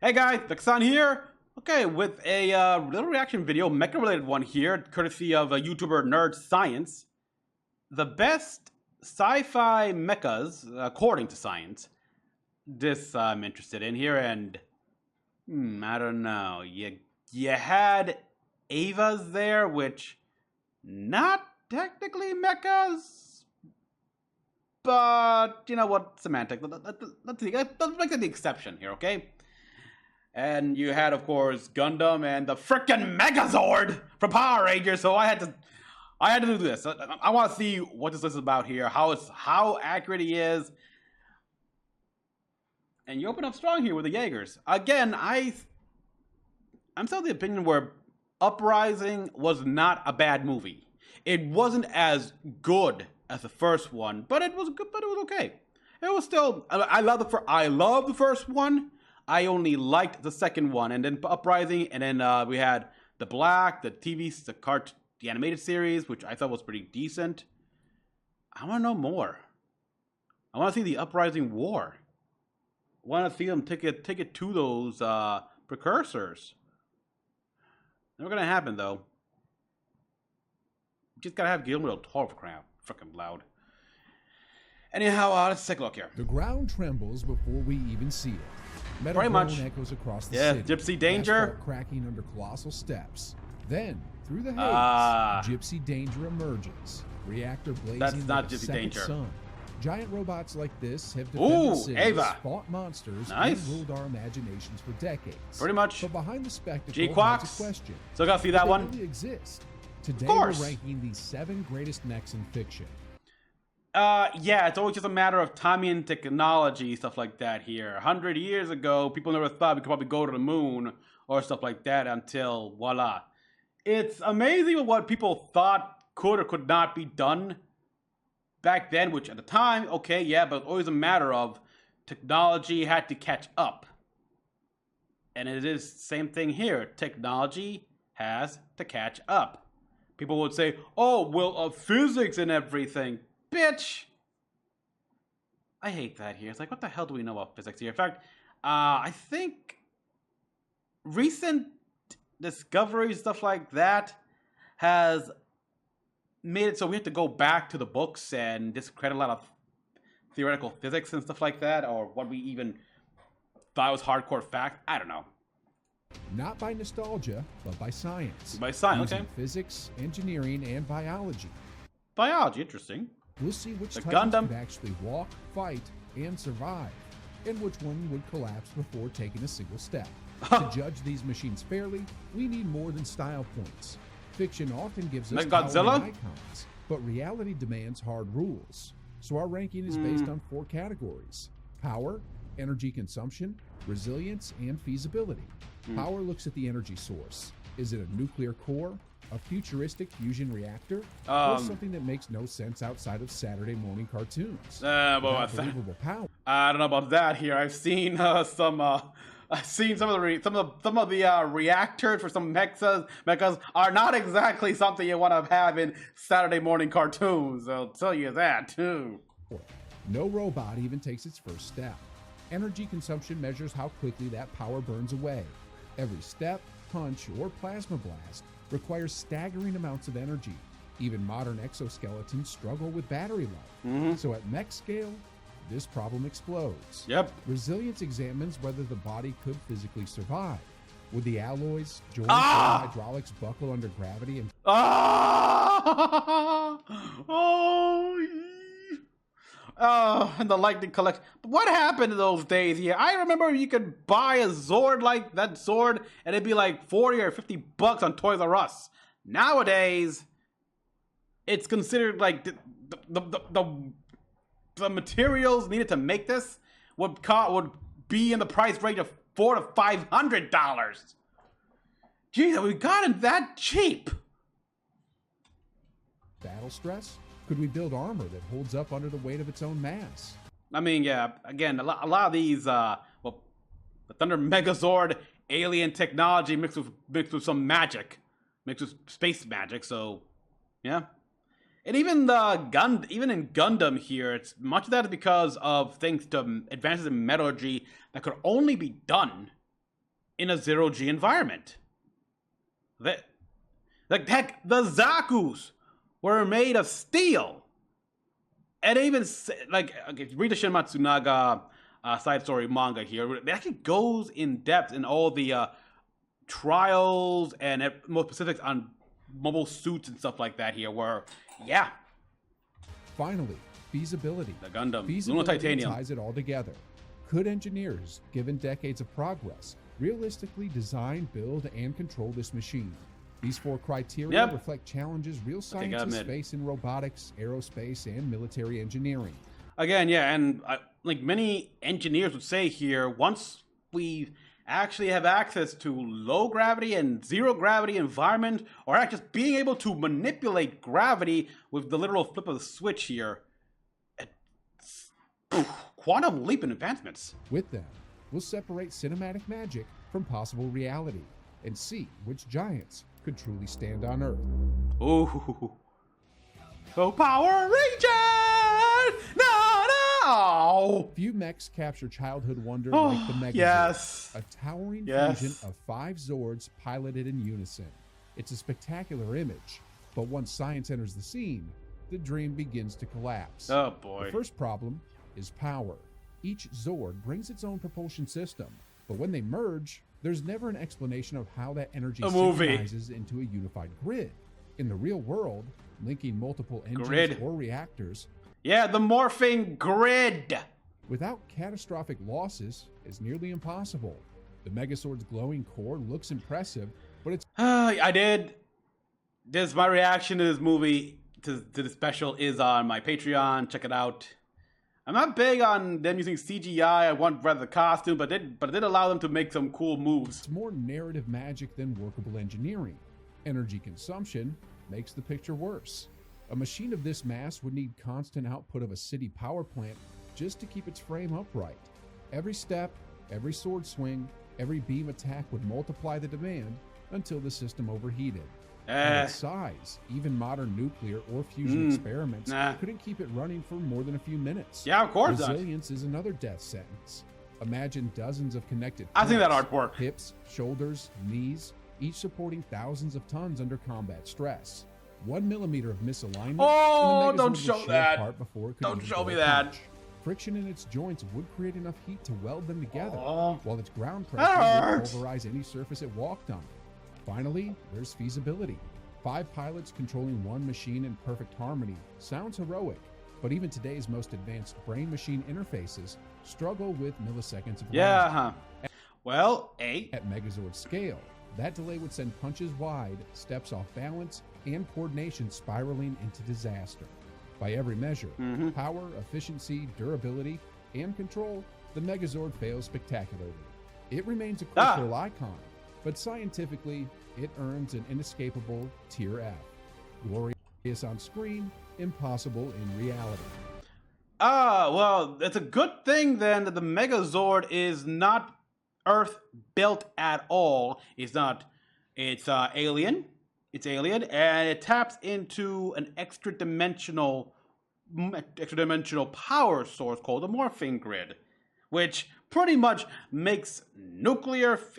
Hey guys, Mecha-san here. Okay, with a little reaction video, mecha-related one here, courtesy of a YouTuber Nerd Science. The best sci-fi mechas, according to science. This I'm interested in here, and I don't know. You had Avas there, which not technically mechas, but you know what? Semantic. Let's make that the exception here, okay? And you had, of course, Gundam and the frickin' Megazord from Power Rangers. So I had to do this. I want to see what this is about here, how accurate he is. And you open up strong here with the Jaegers. Again, I'm still of the opinion where Uprising was not a bad movie. It wasn't as good as the first one, but it was good. But it was okay. It was still. I love the first one. I only liked the second one, and then Uprising, and then we had the Black, the animated series, which I thought was pretty decent. I want to know more. I want to see the Uprising War. I want to see them take it to those precursors. Never gonna happen though. Just gotta have Guillermo del Toro for crap. Freaking loud. Anyhow, let's take a look here. The ground trembles before we even see it. Metal Pretty much. echoes across the Yeah, city. Gypsy Danger. Asphalt cracking under colossal steps. Then, through the haze, Gypsy Danger emerges. Reactor blazing That's not like a Gypsy second Danger. sun. Giant robots like this have defended cities, Ava. fought monsters, Nice. and ruled our imaginations for decades. Pretty much. But behind the spectacle, G-Quacks. there's a question. Still gotta see that Do they one. really exist? Today, course. we're ranking the 7 greatest mechs in fiction. Yeah, it's always just a matter of timing and technology, stuff like that here. 100 years ago, people never thought we could probably go to the moon or stuff like that until voila. It's amazing what people thought could or could not be done back then, which at the time, okay, yeah, but always a matter of technology had to catch up. And it is the same thing here. Technology has to catch up. People would say, oh, well, physics and everything. Bitch! I hate that here. It's like, what the hell do we know about physics here? In fact, I think recent discoveries, stuff like that, has made it so we have to go back to the books and discredit a lot of theoretical physics and stuff like that, or what we even thought was hardcore fact. I don't know. Not by nostalgia, but by science. By science, Using okay. physics, engineering, and biology. Biology, interesting. We'll see which The titans Gundam. could actually walk, fight, and survive, and which one would collapse before taking a single step. To judge these machines fairly, we need more than style points. Fiction often gives us Mechagodzilla? towering icons, but reality demands hard rules. So our ranking is based on 4 categories: power, energy consumption, resilience, and feasibility. Power looks at the energy source. Is it a nuclear core, a futuristic fusion reactor, or something that makes no sense outside of Saturday morning cartoons? Without believable power. I don't know about that here. I've seen some of the reactors for some mechas are not exactly something you want to have in Saturday morning cartoons. I'll tell you that too. No robot even takes its first step. Energy consumption measures how quickly that power burns away. Every step, punch, or plasma blast requires staggering amounts of energy. Even modern exoskeletons struggle with battery life. So at mech scale, this problem explodes. Yep. Resilience examines whether the body could physically survive. Would the alloys, joints, or hydraulics buckle under gravity and and the lightning collection. But what happened in those days here? I remember you could buy a Zord like that Zord, and it'd be like 40 or 50 bucks on Toys R Us. Nowadays, it's considered like the materials needed to make this would be in the price range of $400 to $500. Geez, we got it that cheap. battle stress? Could we build armor that holds up under the weight of its own mass? I mean, yeah, again, a lot of these, the Thunder Megazord alien technology mixed with some magic, mixed with space magic, so, yeah. And even even in Gundam here, it's much of that is because of thanks to advances in metallurgy that could only be done in a zero-G environment. Like, heck, the Zakus were made of steel. And even, like, okay, read the Shin Matsunaga side story manga here. It actually goes in depth in all the trials and more specifics on mobile suits and stuff like that here, where, yeah. Finally, feasibility. The Gundam, Lunar Feasibility Titanium. ties it all together. Could engineers, given decades of progress, realistically design, build, and control this machine? These 4 criteria reflect challenges real scientists face in robotics, aerospace, and military engineering. Again, yeah, and like many engineers would say here, once we actually have access to low gravity and zero gravity environment, or just being able to manipulate gravity with the literal flip of the switch here, quantum leap in advancements. With them, we'll separate cinematic magic from possible reality and see which giants could truly stand on Earth. Ooh. Oh, Power Rangers! No! Few mechs capture childhood wonder like the Megazord. Yes. A towering fusion of 5 Zords piloted in unison. It's a spectacular image, but once science enters the scene, the dream begins to collapse. Oh, boy. The first problem is power. Each Zord brings its own propulsion system, but when they merge, there's never an explanation of how that energy synchronizes into a unified grid. In the real world, linking multiple engines or reactors, yeah, the morphing grid, without catastrophic losses is nearly impossible. The Megazord's glowing core looks impressive, but it's my reaction to this movie, to the special, is on my Patreon. Check it out. I'm not big on them using CGI. I want rather the costume, but it did allow them to make some cool moves. It's more narrative magic than workable engineering. Energy consumption makes the picture worse. A machine of this mass would need constant output of a city power plant just to keep its frame upright. Every step, every sword swing, every beam attack would multiply the demand until the system overheated. At its size, even modern nuclear or fusion experiments couldn't keep it running for more than a few minutes. Yeah, of course. Resilience is another death sentence. Imagine dozens of connected I think that artwork. Hips, shoulders, knees, each supporting thousands of tons under combat stress. 1 millimeter of misalignment. Oh, don't show that. Don't show me that. Friction in its joints would create enough heat to weld them together, while its ground pressure would pulverize any surface it walked on. Finally, there's feasibility. 5 pilots controlling 1 machine in perfect harmony sounds heroic, but even today's most advanced brain-machine interfaces struggle with milliseconds of lag. Well, at Megazord scale, that delay would send punches wide, steps off balance, and coordination spiraling into disaster. By every measure, power, efficiency, durability, and control, the Megazord fails spectacularly. It remains a cultural icon, but scientifically, it earns an inescapable Tier F. Glorious on screen, impossible in reality. Well, it's a good thing then that the Megazord is not Earth-built at all. It's alien. It's alien, and it taps into an extra-dimensional power source called the morphing grid, which pretty much makes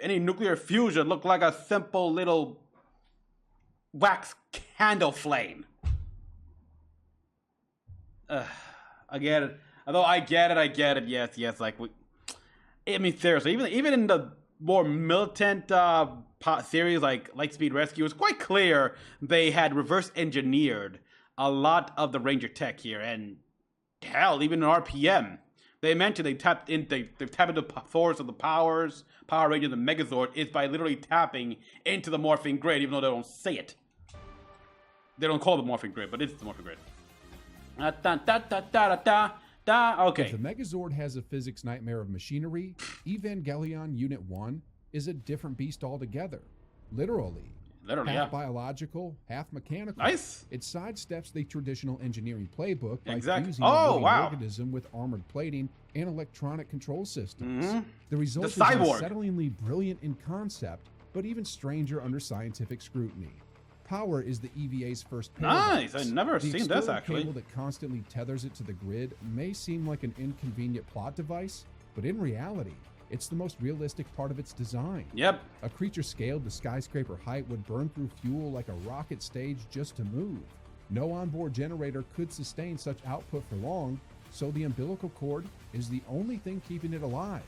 any nuclear fusion look like a simple little wax candle flame. I get it. Although I get it. Yes. Like seriously, even in the more militant series like Lightspeed Rescue, it's quite clear they had reverse engineered a lot of the Ranger tech here, and hell, even in RPM. They mentioned they've tapped into the source of the Power Rangers, and Megazord is by literally tapping into the morphing grid, even though they don't say it. They don't call it the morphing grid, but it's the morphing grid. Okay. If the Megazord has a physics nightmare of machinery, Evangelion Unit 1 is a different beast altogether. Literally, half biological, half mechanical. Nice. It sidesteps the traditional engineering playbook by fusing a living organism with armored plating and electronic control systems. The result is unsettlingly brilliant in concept, but even stranger under scientific scrutiny. Power is the EVA's first paradox. Nice. I've never seen this, actually. The cable that constantly tethers it to the grid may seem like an inconvenient plot device, but in reality, It's the most realistic part of its design. Yep. A creature scaled to skyscraper height would burn through fuel like a rocket stage just to move. No onboard generator could sustain such output for long, so the umbilical cord is the only thing keeping it alive.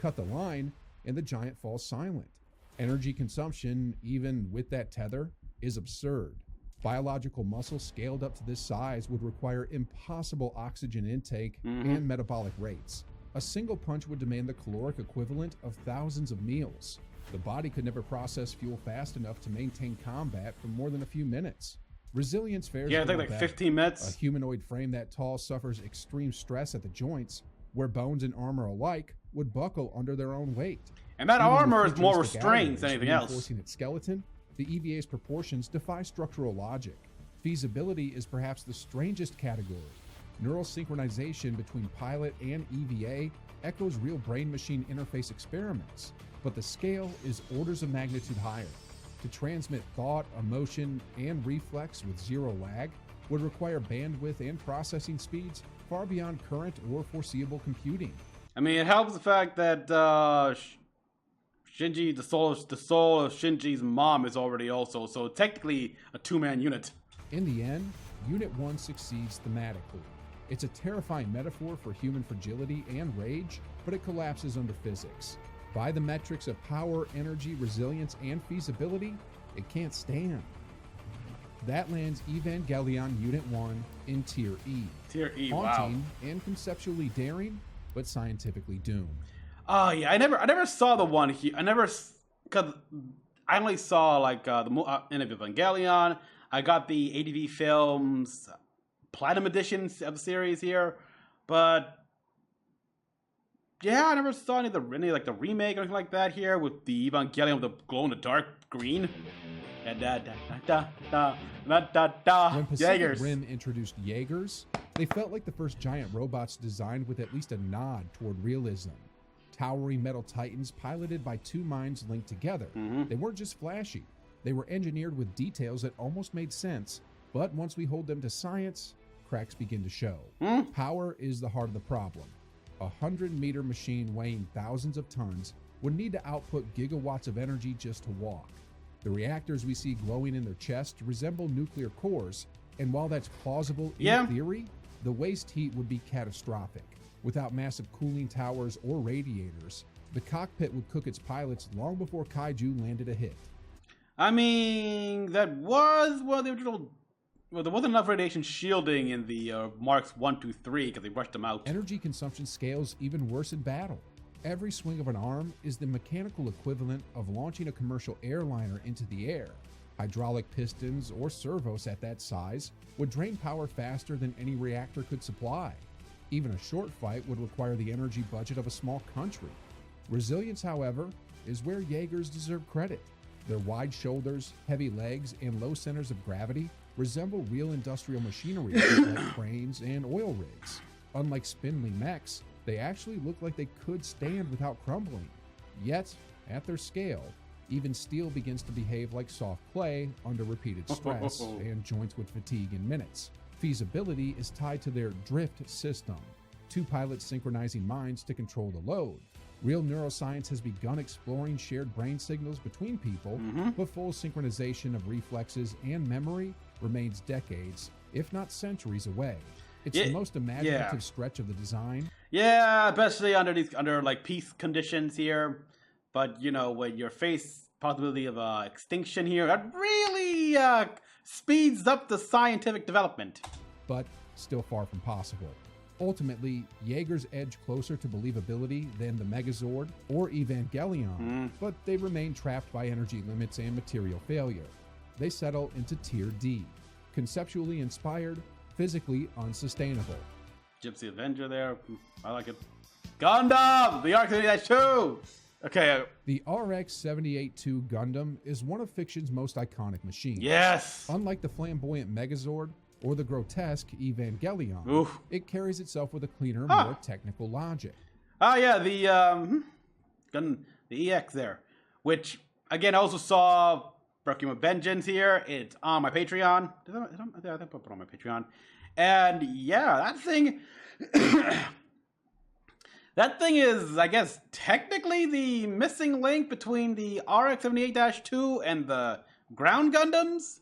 Cut the line, and the giant falls silent. Energy consumption, even with that tether, is absurd. Biological muscle scaled up to this size would require impossible oxygen intake and metabolic rates. A single punch would demand the caloric equivalent of thousands of meals. The body could never process fuel fast enough to maintain combat for more than a few minutes. Resilience fares I think like better. 15 minutes. A humanoid frame that tall suffers extreme stress at the joints, where bones and armor alike would buckle under their own weight. And that Even with armor is more futuristic restrained than alloys anything else. reinforcing its skeleton, the EVA's proportions defy structural logic. Feasibility is perhaps the strangest category. Neural synchronization between pilot and EVA echoes real brain-machine interface experiments, but the scale is orders of magnitude higher. To transmit thought, emotion, and reflex with zero lag would require bandwidth and processing speeds far beyond current or foreseeable computing. I mean, it helps the fact that Shinji, the soul of Shinji's mom is already also, so technically a two-man unit. In the end, Unit 1 succeeds thematically. It's a terrifying metaphor for human fragility and rage, but it collapses under physics. By the metrics of power, energy, resilience, and feasibility, it can't stand. That lands Evangelion Unit 1 in Tier E. Tier E, Haunting and conceptually daring, but scientifically doomed. Oh yeah, I never saw the one here. Because I only saw like the end of Evangelion. I got the ADV Films Platinum Edition of the series here, but yeah, I never saw any like the remake or anything like that here with the Evangelion with the glow in the dark green. When Pacific Jaegers. Rim introduced Jaegers, they felt like the first giant robots designed with at least a nod toward realism. Towering metal titans piloted by two minds linked together. They weren't just flashy. They were engineered with details that almost made sense, but once we hold them to science, cracks begin to show. Power is the heart of the problem. A 100-meter machine weighing thousands of tons would need to output gigawatts of energy just to walk. The reactors we see glowing in their chest resemble nuclear cores, and while that's plausible in theory, the waste heat would be catastrophic. Without massive cooling towers or radiators, the cockpit would cook its pilots long before Kaiju landed a hit. I mean, that was one of the original. Well, there wasn't enough radiation shielding in the Marks 1, 2, 3 because they rushed them out. Energy consumption scales even worse in battle. Every swing of an arm is the mechanical equivalent of launching a commercial airliner into the air. Hydraulic pistons or servos at that size would drain power faster than any reactor could supply. Even a short fight would require the energy budget of a small country. Resilience, however, is where Jaegers deserve credit. Their wide shoulders, heavy legs, and low centers of gravity resemble real industrial machinery like cranes and oil rigs. Unlike spindly mechs, they actually look like they could stand without crumbling. Yet, at their scale, even steel begins to behave like soft clay under repeated stress, and joints would fatigue in minutes. Feasibility is tied to their drift system, two pilots synchronizing minds to control the load. Real neuroscience has begun exploring shared brain signals between people, but full synchronization of reflexes and memory remains decades, if not centuries away. It's the most imaginative stretch of the design. Yeah, especially under like peace conditions here. But you know, when you face possibility of extinction here, that really speeds up the scientific development. But still far from possible. Ultimately, Jaegers edge closer to believability than the Megazord or Evangelion, but they remain trapped by energy limits and material failure. They settle into Tier D, conceptually inspired, physically unsustainable. Gypsy Avenger there, I like it. Gundam, the RX-78-2! Okay. The RX-78-2 Gundam is one of fiction's most iconic machines. Yes! Unlike the flamboyant Megazord or the grotesque Evangelion, it carries itself with a cleaner, more technical logic. Oh yeah, the EX there, which again I also saw Requiem of Vengeance here. It's on my Patreon. I think I put it on my Patreon, and yeah, that thing. That thing is, I guess, technically the missing link between the RX-78-2 and the ground Gundams?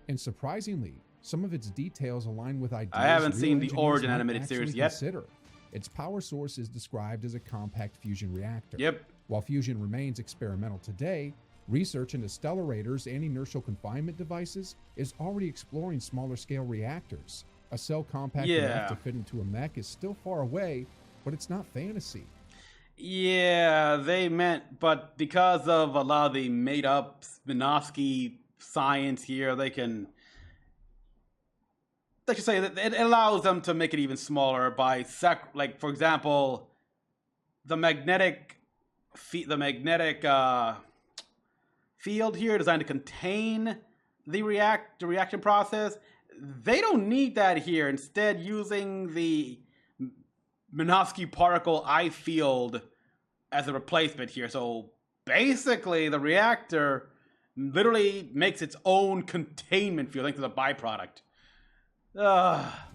And surprisingly, some of its details align with ideas I haven't real seen the engineers Origin might animated series actually yet. consider. Its power source is described as a compact fusion reactor. Yep. While fusion remains experimental today, research into stellarators and inertial confinement devices is already exploring smaller scale reactors. A cell compact enough to fit into a mech is still far away, but it's not fantasy. Yeah, they meant, but because of a lot of the made up Minovsky science here, they can, let's just say that it allows them to make it even smaller by like, for example, the magnetic field here designed to contain the reaction process. They don't need that here. Instead, using the Minovsky particle I field as a replacement here. So basically, the reactor literally makes its own containment field. I think it's a byproduct.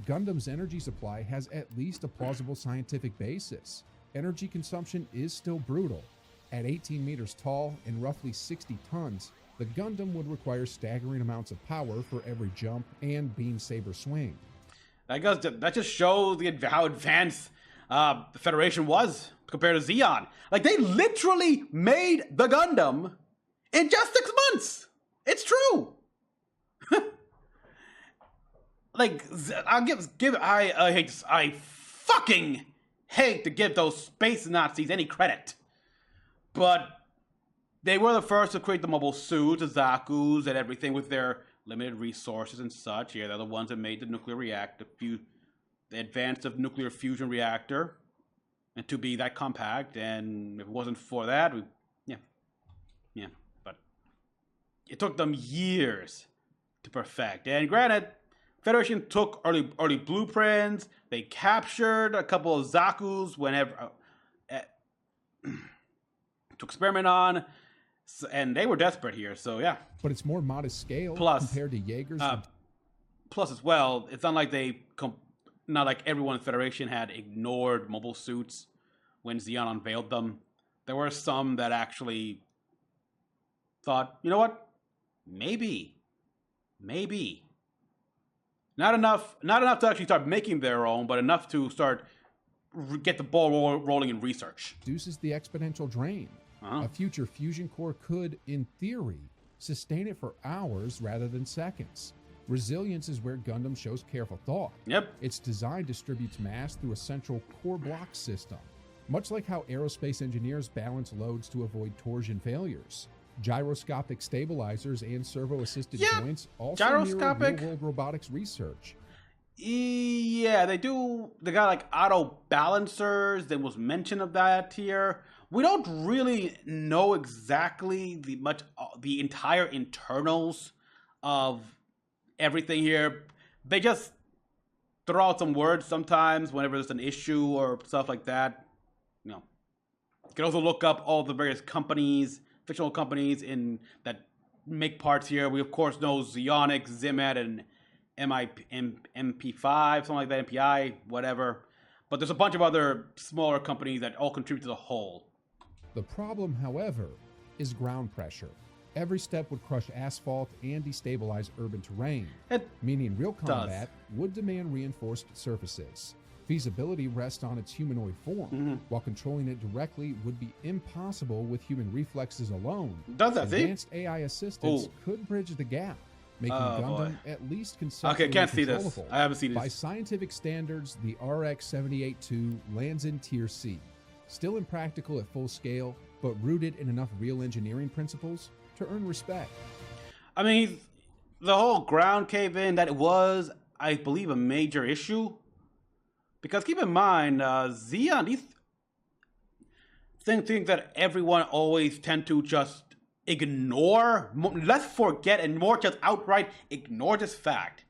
Gundam's energy supply has at least a plausible scientific basis. Energy consumption is still brutal. At 18 meters tall and roughly 60 tons, the Gundam would require staggering amounts of power for every jump and beam saber swing. I guess that just shows how advanced the Federation was compared to Zeon. Like, they literally made the Gundam in just 6 months. It's true. Like, I fucking hate to give those space Nazis any credit, but they were the first to create the mobile suits, the Zaku's, and everything with their limited resources and such. Yeah, they're the ones that made the nuclear reactor, the advanced of nuclear fusion reactor, and to be that compact. And if it wasn't for that, but it took them years to perfect. And granted, Federation took early blueprints. They captured a couple of Zaku's whenever to experiment on, and they were desperate here. So yeah. But it's more modest scale compared to Jaeger's. Plus, as well, it's not like not like everyone in Federation had ignored mobile suits when Zeon unveiled them. There were some that actually thought, you know what, maybe. Not enough to actually start making their own, but enough to start get the ball rolling in research. Reduces the exponential drain. A future fusion core could, in theory, sustain it for hours rather than seconds. Resilience is where Gundam shows careful thought. Yep. Its design distributes mass through a central core block system, much like how aerospace engineers balance loads to avoid torsion failures. Gyroscopic stabilizers and servo-assisted joints also mirror real-world robotics research. Yeah, they do. They got like auto balancers. There was mention of that here. We don't really know exactly the entire internals of everything here. They just throw out some words sometimes whenever there's an issue or stuff like that. You know, you can also look up all the various companies, fictional companies that make parts here. We of course know Zeonic, Zimet, and MP5, something like that, MPI, whatever. But there's a bunch of other smaller companies that all contribute to the whole. The problem, however, is ground pressure. Every step would crush asphalt and destabilize urban terrain, meaning real combat would demand reinforced surfaces. Feasibility rests on its humanoid form, while controlling it directly would be impossible with human reflexes alone. Advanced AI assistance could bridge the gap, making Gundam at least conceptually can't see this. controllable. I haven't seen this. By scientific standards, the RX-78-2 lands in Tier C. Still impractical at full scale, but rooted in enough real engineering principles to earn respect. I mean, the whole ground cave-in, that was, I believe, a major issue. Because keep in mind, Zeon, these things that everyone always tend to just ignore, let's forget and more just outright ignore this fact.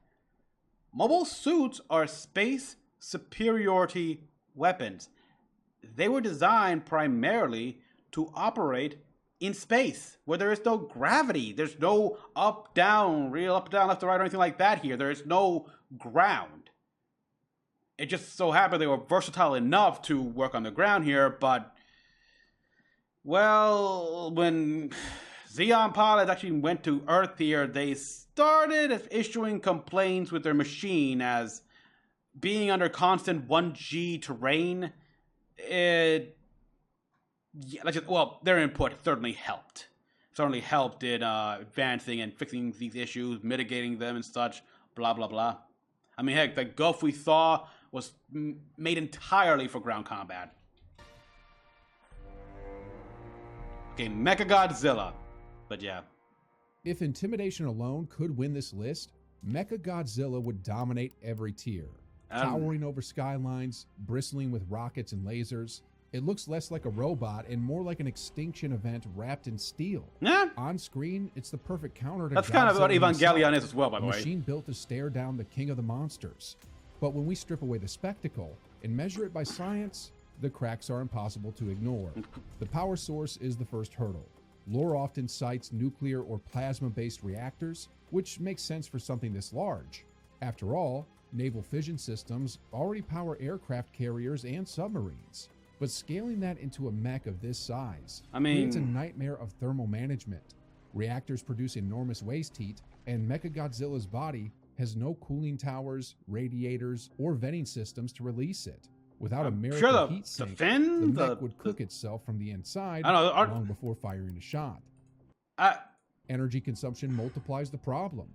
Mobile suits are space superiority weapons. They were designed primarily to operate in space, where there is no gravity. There's no up, down, real up, down, left to right, or anything like that here. There is no ground. It just so happened they were versatile enough to work on the ground here, but, well, when Xeon pilots actually went to Earth here, they started issuing complaints with their machine as being under constant 1G terrain. Their input certainly helped. Certainly helped in advancing and fixing these issues, mitigating them and such, blah, blah, blah. I mean, heck, the Gulf we saw was made entirely for ground combat. Okay, Mechagodzilla. But yeah. If intimidation alone could win this list, Mechagodzilla would dominate every tier. Towering over skylines, bristling with rockets and lasers, it looks less like a robot and more like an extinction event wrapped in steel. Yeah. On screen, it's the perfect counter to That's kind of what Evangelion is as well, by the way. A machine built to stare down the king of the monsters. But when we strip away the spectacle and measure it by science, the cracks are impossible to ignore. The power source is the first hurdle. Lore often cites nuclear or plasma-based reactors, which makes sense for something this large. After all, naval fission systems already power aircraft carriers and submarines. But scaling that into a mech of this size creates a nightmare of thermal management. Reactors produce enormous waste heat, and Mechagodzilla's body has no cooling towers, radiators, or venting systems to release it. Without a miracle heat sink, the mech would cook itself from the inside long before firing a shot. Energy consumption multiplies the problem.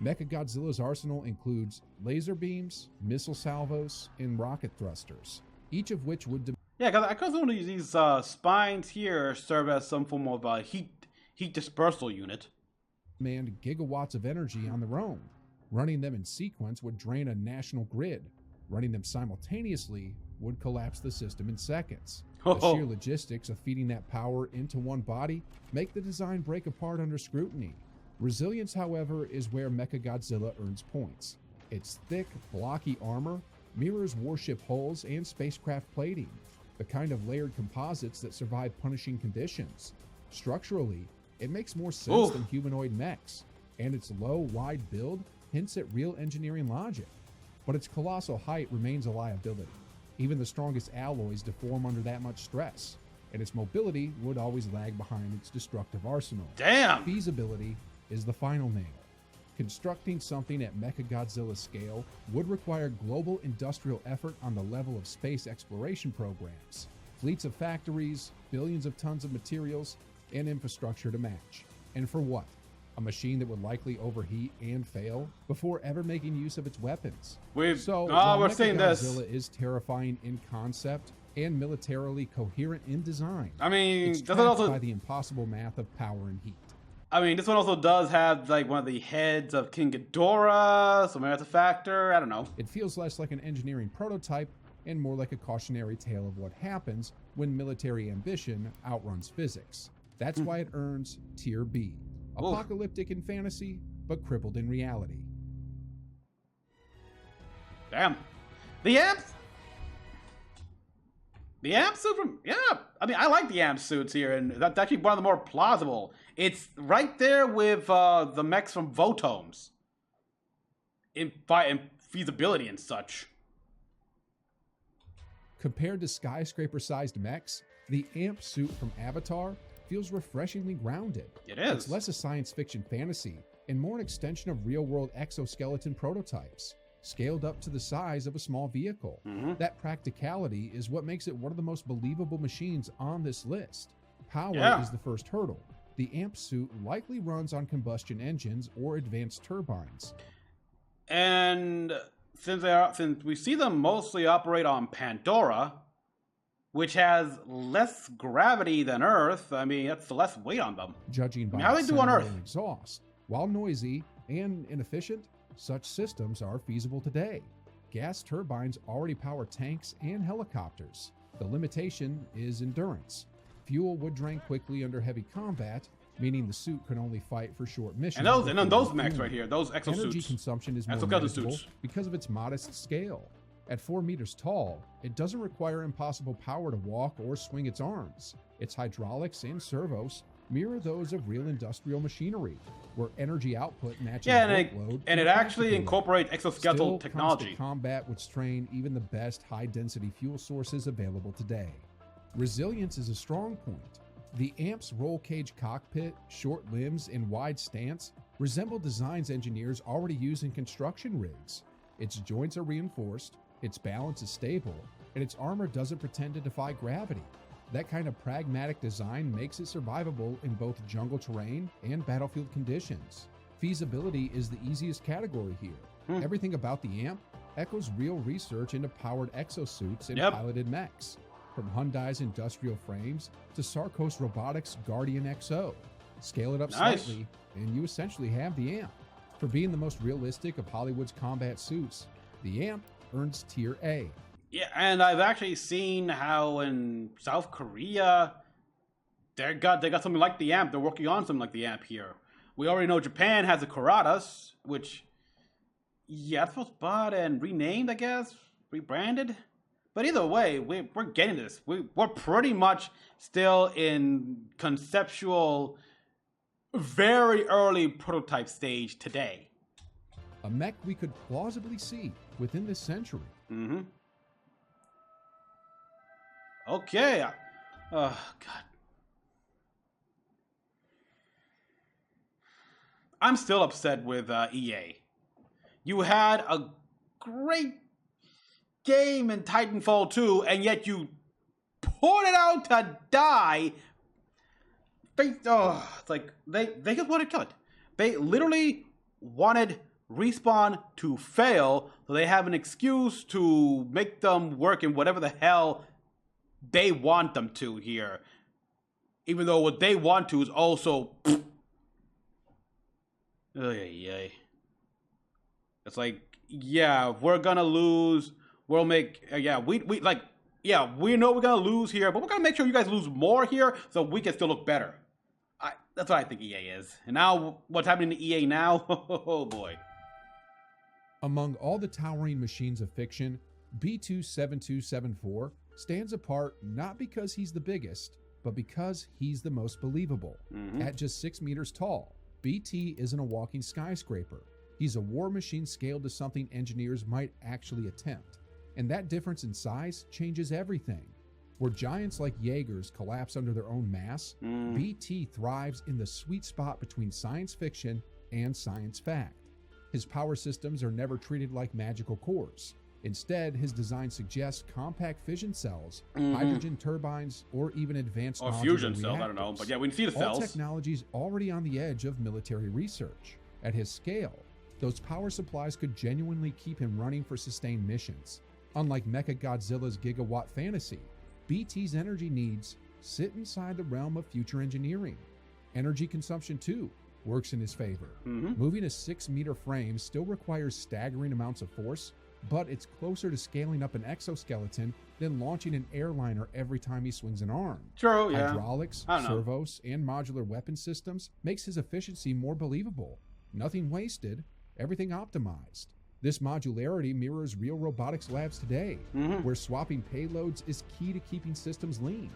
Mechagodzilla's arsenal includes laser beams, missile salvos, and rocket thrusters, each of which would... because one of these spines here serve as some form of heat dispersal unit. Demand gigawatts of energy on their own. Running them in sequence would drain a national grid. Running them simultaneously would collapse the system in seconds. The sheer logistics of feeding that power into one body make the design break apart under scrutiny. Resilience, however, is where Mechagodzilla earns points. Its thick, blocky armor mirrors warship hulls and spacecraft plating, the kind of layered composites that survive punishing conditions. Structurally, it makes more sense than humanoid mechs, and its low, wide build hints at real engineering logic. But its colossal height remains a liability. Even the strongest alloys deform under that much stress, and its mobility would always lag behind its destructive arsenal. Damn! Feasibility is the final nail. Constructing something at Mechagodzilla scale would require global industrial effort on the level of space exploration programs, fleets of factories, billions of tons of materials, and infrastructure to match. And for what? A machine that would likely overheat and fail before ever making use of its weapons. We're seeing this. Mechagodzilla is terrifying in concept and militarily coherent in design. I mean, it's trapped by the impossible math of power and heat. I mean, this one also does have like one of the heads of King Ghidorah, so maybe that's a factor. I don't know. It feels less like an engineering prototype and more like a cautionary tale of what happens when military ambition outruns physics. That's why it earns Tier B. Apocalyptic in fantasy, but crippled in reality. Damn. The amp suit from... Yeah, I mean, I like the amp suits here, and that's actually one of the more plausible. It's right there with the mechs from Votomes. In feasibility and such. Compared to skyscraper-sized mechs, the amp suit from Avatar feels refreshingly grounded. It is. It's less a science fiction fantasy and more an extension of real-world exoskeleton prototypes, scaled up to the size of a small vehicle. That practicality is what makes it one of the most believable machines on this list. Power is the first hurdle. The amp suit likely runs on combustion engines or advanced turbines. And since we see them mostly operate on Pandora, which has less gravity than Earth, I mean, that's less weight on them. Judging by how they do on Earth. Exhaust. While noisy and inefficient, such systems are feasible today. Gas turbines already power tanks and helicopters. The limitation is endurance. Fuel would drain quickly under heavy combat, meaning the suit could only fight for short missions. And then those mechs right here, those exosuits. Energy consumption is more manageable because of its modest scale. At 4 meters tall, it doesn't require impossible power to walk or swing its arms. Its hydraulics and servos mirror those of real industrial machinery, where energy output matches Yeah, workload and it at a actually practical incorporates level. exoskeletal Still, technology. constant combat would strain even the best high-density fuel sources available today. Resilience is a strong point. The AMP's roll cage cockpit, short limbs, and wide stance resemble designs engineers already use in construction rigs. Its joints are reinforced, its balance is stable, and its armor doesn't pretend to defy gravity. That kind of pragmatic design makes it survivable in both jungle terrain and battlefield conditions. Feasibility is the easiest category here. Everything about the AMP echoes real research into powered exosuits and piloted mechs. From Hyundai's industrial frames to Sarcos Robotics' Guardian XO. Scale it up slightly, and you essentially have the AMP. For being the most realistic of Hollywood's combat suits, the AMP earns Tier A. Yeah, and I've actually seen how in South Korea they got something like the AMP. They're working on something like the AMP here. We already know Japan has a Karatas, which it's supposed to bought and renamed, I guess, rebranded. But either way, we're getting this. We're pretty much still in conceptual, very early prototype stage today. A mech we could plausibly see within this century. Okay. Oh, God. I'm still upset with EA. You had a great game in Titanfall 2, and yet you poured it out to die. It's like they just wanted to kill it. They literally wanted Respawn to fail, so they have an excuse to make them work in whatever the hell they want them to here. Even though what they want to is also... It's like, yeah, we're gonna lose... We'll make, we know we're gonna lose here, but we're gonna make sure you guys lose more here so we can still look better. That's what I think EA is. And now, what's happening to EA now? Oh boy. Among all the towering machines of fiction, B27274 stands apart not because he's the biggest, but because he's the most believable. At just 6 meters tall, BT isn't a walking skyscraper. He's a war machine scaled to something engineers might actually attempt. And that difference in size changes everything. Where giants like Jaegers collapse under their own mass, BT thrives in the sweet spot between science fiction and science fact. His power systems are never treated like magical cores. Instead, his design suggests compact fission cells, hydrogen turbines, or even advanced or fusion cells, I don't know. But yeah, we can see the cells. All technology's already on the edge of military research. At his scale, those power supplies could genuinely keep him running for sustained missions. Unlike Mecha-Godzilla's gigawatt fantasy, BT's energy needs sit inside the realm of future engineering. Energy consumption, too, works in his favor. Moving a 6-meter frame still requires staggering amounts of force, but it's closer to scaling up an exoskeleton than launching an airliner every time he swings an arm. True, yeah. Hydraulics, servos, and modular weapon systems makes his efficiency more believable. Nothing wasted, everything optimized. This modularity mirrors real robotics labs today, where swapping payloads is key to keeping systems lean.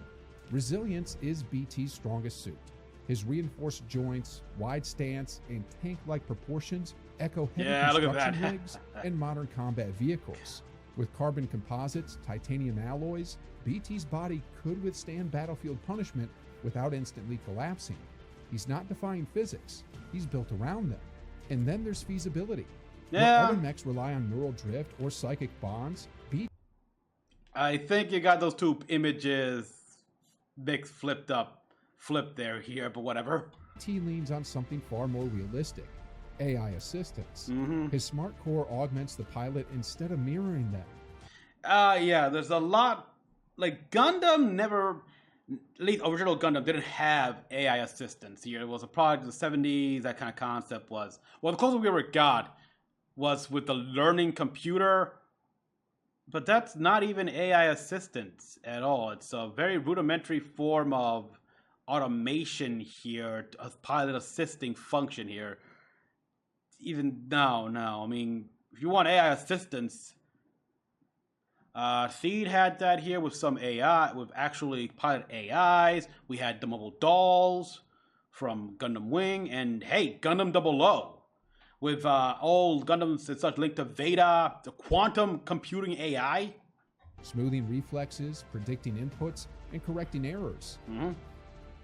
Resilience is BT's strongest suit. His reinforced joints, wide stance, and tank-like proportions echo heavy construction rigs and modern combat vehicles. With carbon composites, titanium alloys, BT's body could withstand battlefield punishment without instantly collapsing. He's not defying physics, he's built around them. And then there's feasibility. Where other mechs rely on neural drift or psychic bonds, I think you got those two images mixed, flipped there here, but whatever. BT leans on something far more realistic, AI assistance. His smart core augments the pilot instead of mirroring them. There's a lot, like Gundam never, at least original Gundam didn't have AI assistance here. It was a product of the 70s, that kind of concept was. Well, the closest we ever got was with the learning computer, but that's not even AI assistance at all. It's a very rudimentary form of automation here, a pilot assisting function here. Even no, I mean, if you want AI assistance, Seed had that here with some AI, with actually pilot AIs. We had the mobile dolls. from Gundam Wing, and hey, Gundam Double O, with all Gundams and such linked to Veda, the quantum computing AI. Smoothing reflexes, predicting inputs, and correcting errors. Mm-hmm.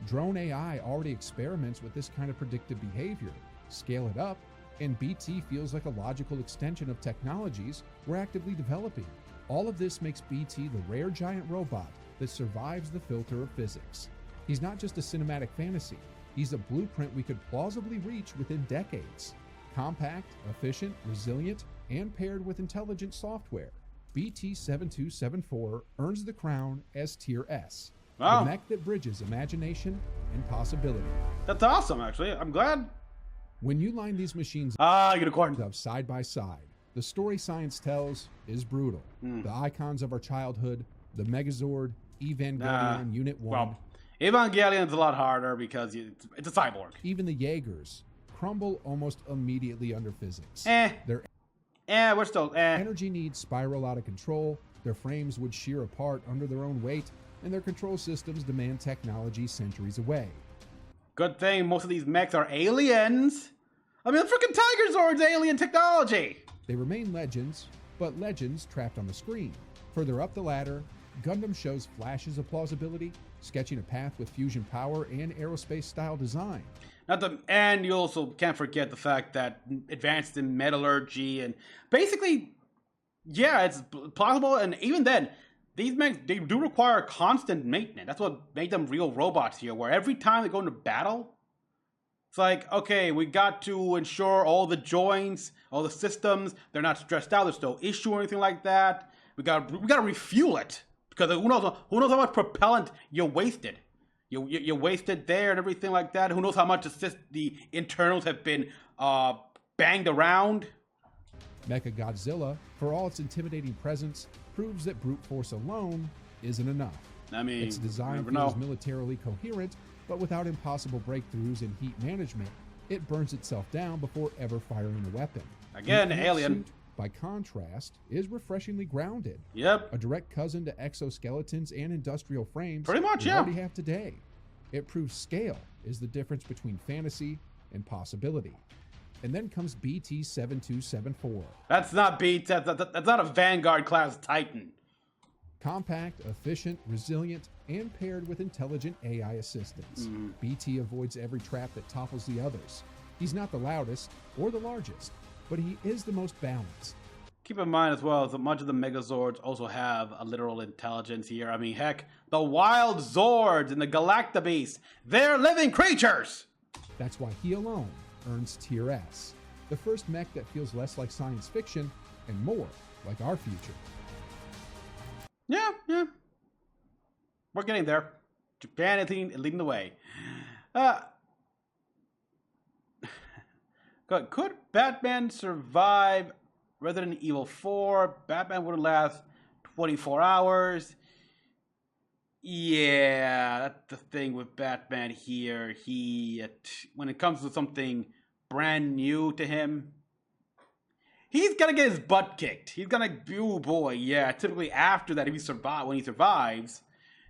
Drone AI already experiments with this kind of predictive behavior. Scale it up, and BT feels like a logical extension of technologies we're actively developing. All of this makes BT the rare giant robot that survives the filter of physics. He's not just a cinematic fantasy, he's a blueprint we could plausibly reach within decades. Compact, efficient, resilient, and paired with intelligent software, BT-7274 earns the crown as Tier S, Wow. the mech that bridges imagination and possibility. That's awesome, actually. I'm glad. When you line these machines Unicorn. up side by side, the story science tells is brutal. The icons of our childhood, the Megazord, Evangelion Unit 1, Well, Evangelion's a lot harder because it's a cyborg. even the Jaegers, crumble almost immediately under physics. Their We're still energy needs spiral out of control, their frames would shear apart under their own weight, and their control systems demand technology centuries away. Good thing most of these mechs are aliens. I mean, the freaking Tiger Zord's alien technology. They remain legends, but legends trapped on the screen. Further up the ladder, Gundam shows flashes of plausibility, sketching a path with fusion power and aerospace-style design. And you also can't forget the fact that advanced in metallurgy and basically, yeah, it's plausible. And even then, these mechs, they do require constant maintenance. That's what made them real robots here, where every time they go into battle, it's like, okay, we got to ensure all the joints, all the systems, they're not stressed out, there's no issue or anything like that. We gotta refuel it, because who knows how much propellant you wasted. You wasted there and everything like that. Who knows how much the internals have been banged around. Mecha-Godzilla, for all its intimidating presence, proves that brute force alone isn't enough. I mean, its design feels militarily coherent, but without impossible breakthroughs in heat management, it burns itself down before ever firing a weapon. Again, The alien. suit, by contrast, is refreshingly grounded. Yep. A direct cousin to exoskeletons and industrial frames Pretty much, we yeah. already have today. It proves scale is the difference between fantasy and possibility. And then comes BT-7274. That's not that's not a Vanguard class Titan. Compact, efficient, resilient, and paired with intelligent AI assistance. BT avoids every trap that topples the others. He's not the loudest or the largest, but he is the most balanced. Keep in mind as well that much of the Megazords also have a literal intelligence here. I mean, heck, the Wild Zords and the Galactabeast, they're living creatures! That's why he alone earns Tier S, the first mech that feels less like science fiction and more like our future. Yeah. We're getting there. Japan is leading the way. Could Batman survive Resident Evil 4? Batman wouldn't last 24 hours. Yeah, that's the thing with Batman here. When it comes to something brand new to him, he's gonna get his butt kicked. He's gonna, oh boy, yeah. Typically after that, when he survives,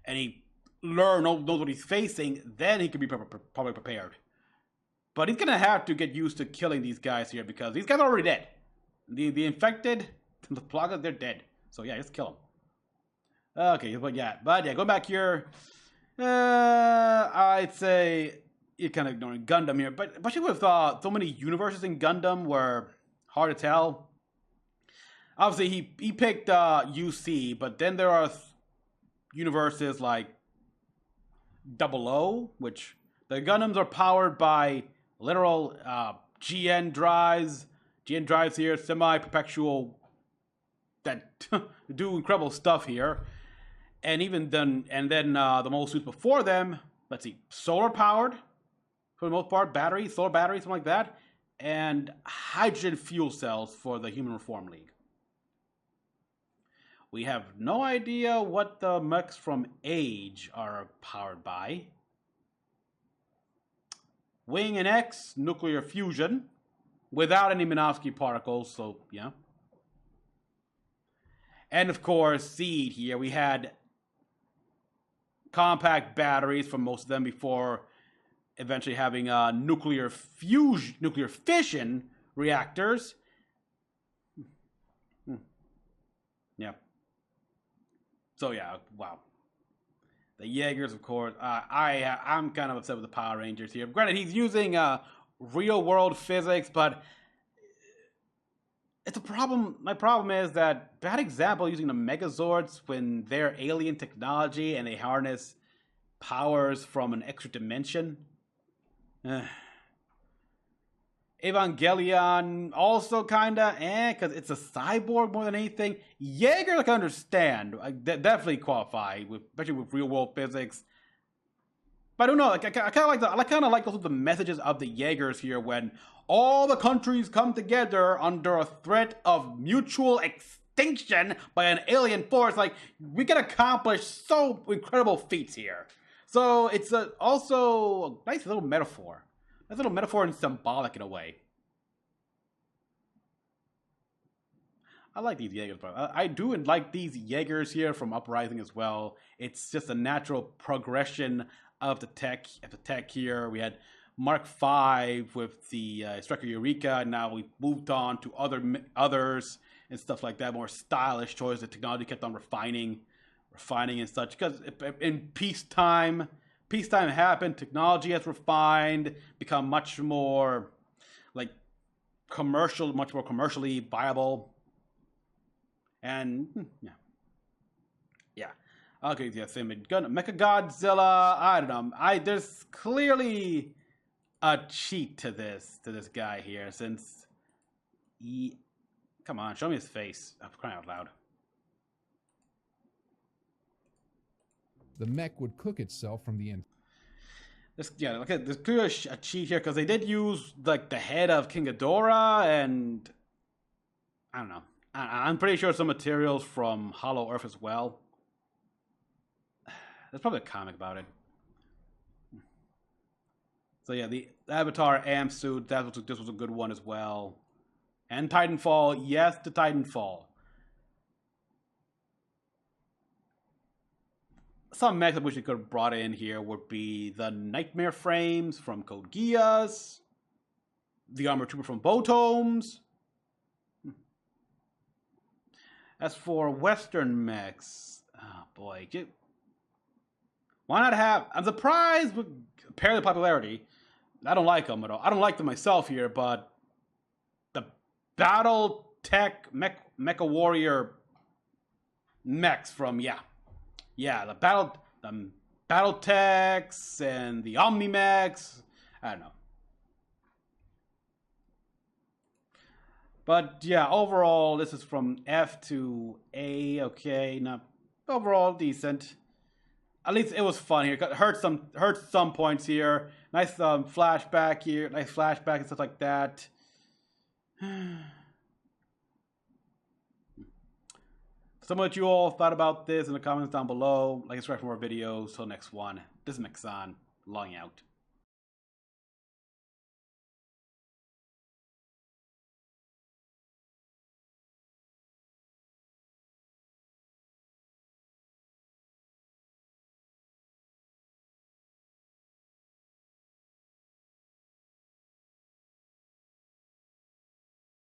and he knows what he's facing, then he can be probably prepared. But he's gonna have to get used to killing these guys here, because these guys are already dead. The infected, the Plagas, they're dead. So yeah, just kill them. Okay, but yeah, going back here, I'd say you're kind of ignoring Gundam here, but especially with so many universes in Gundam were hard to tell. Obviously, he picked UC, but then there are universes like Double O, which the Gundams are powered by literal GN drives. GN drives here, semi-perpetual, that do incredible stuff here. And then the most suits before them, let's see, solar powered for the most part, solar batteries, something like that, and hydrogen fuel cells for the Human Reform League. We have no idea what the mechs from Age are powered by. Wing and X, nuclear fusion, without any Minovsky particles, so yeah. And of course, Seed here, we had compact batteries for most of them before eventually having nuclear fission reactors. Yeah. So yeah, wow. The Jaegers, of course. I'm kind of upset with the Power Rangers here. Granted, he's using real world physics, but it's a problem. My problem is that bad example using the Megazords when they're alien technology and they harness powers from an extra dimension. Evangelion also kinda because it's a cyborg more than anything. Jaeger, I can understand. I definitely qualify with, especially with real world physics. But I don't know. Like I kind of like also the messages of the Jaegers here when all the countries come together under a threat of mutual extinction by an alien force. Like we can accomplish so incredible feats here. So it's also a nice little metaphor. Nice little metaphor and symbolic in a way. I like these Jaegers, but I do like these Jaegers here from Uprising as well. It's just a natural progression of the tech. Here, we had Mark V with the Striker Eureka, and now we moved on to others and stuff like that. More stylish choice. The technology kept on refining and such. Because in peacetime happened. Technology has refined, become much more like much more commercially viable. And yeah. Okay, yeah, same. Mecha Godzilla. I don't know. There's clearly a cheat to this guy here. Since come on, show me his face. I'm crying out loud. The mech would cook itself from the end. There's clearly a cheat here because they did use like the head of King Ghidorah, and I don't know. I'm pretty sure some materials from Hollow Earth as well. There's probably a comic about it. So yeah, the Avatar amp suit, this was a good one as well. And Titanfall, yes to Titanfall. Some mechs I wish we could have brought in here would be the Nightmare Frames from Code Geass, the Armor Trooper from Botomes. As for Western mechs, oh boy, why not have? I'm surprised with apparently popularity. I don't like them at all. I don't like them myself here, but the Battle Tech Mecha Warrior mechs from the Battle Techs and the Omni mechs. I don't know. But yeah, overall, this is from F to A. Okay, not overall decent. At least it was fun here. Hurt some points here. Nice flashback here. Nice flashback and stuff like that. So what you all thought about this in the comments down below. Like and subscribe for more videos. Till next one. This is Mecha-san, logging out.